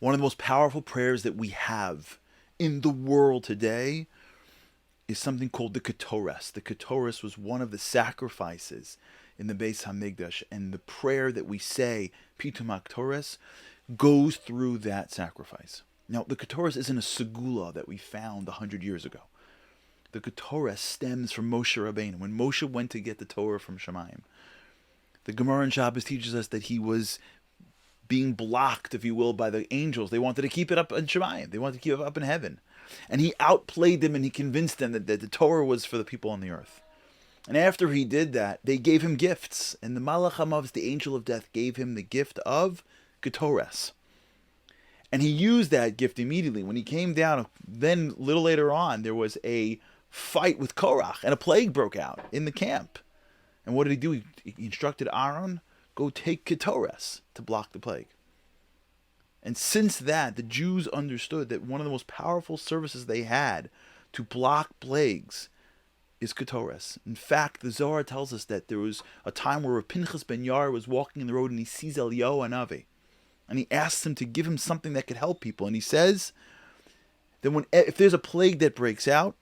One of the most powerful prayers that we have in the world today is something called the Ketores. The Ketores was one of the sacrifices in the Beis Hamikdash, and the prayer that we say, Pitum Ketores, goes through that sacrifice. Now, the Ketores isn't a segula that we found 100 years ago. The Ketores stems from Moshe Rabbeinu. When Moshe went to get the Torah from Shemayim, the Gemara in Shabbos teaches us that he was being blocked, if you will, by the angels. They wanted to keep it up in Shemayim. They wanted to keep it up in heaven. And he outplayed them and he convinced them that the Torah was for the people on the earth. And after he did that, they gave him gifts. And the Malach HaMavet, the angel of death, gave him the gift of Ketores. And he used that gift immediately. When he came down, then a little later on, there was a fight with Korach and a plague broke out in the camp. And what did he do? He instructed Aaron, go take Ketores to block the plague. And since that, the Jews understood that one of the most powerful services they had to block plagues is Ketores. In fact, the Zohar tells us that there was a time where Pinchas ben Yair was walking in the road and he sees Eliyahu Hanavi. And he asks him to give him something that could help people. And he says that if there's a plague that breaks out,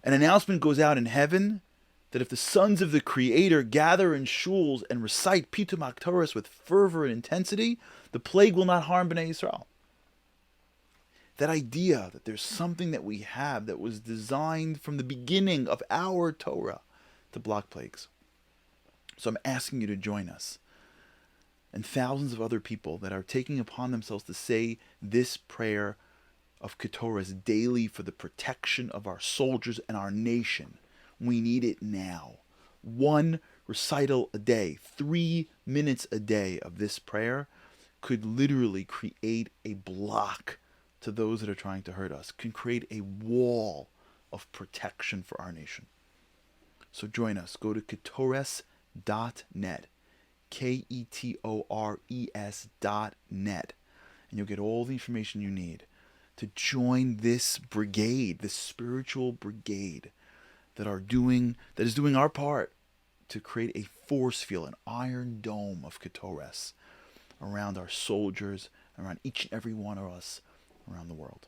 an announcement goes out in heaven that if the sons of the Creator gather in shuls and recite Pitum Ketores with fervor and intensity, the plague will not harm Bnei Yisrael. That idea that there's something that we have that was designed from the beginning of our Torah to block plagues. So I'm asking you to join us and thousands of other people that are taking upon themselves to say this prayer of Ketores daily for the protection of our soldiers and our nation. We need it now. One recital a day, 3 minutes a day of this prayer could literally create a block to those that are trying to hurt us, can create a wall of protection for our nation. So join us. Go to ketores.net, KETORES.net, and you'll get all the information you need to join this brigade, this spiritual brigade that is doing our part to create a force field, an iron dome of Ketores around our soldiers, around each and every one of us around the world.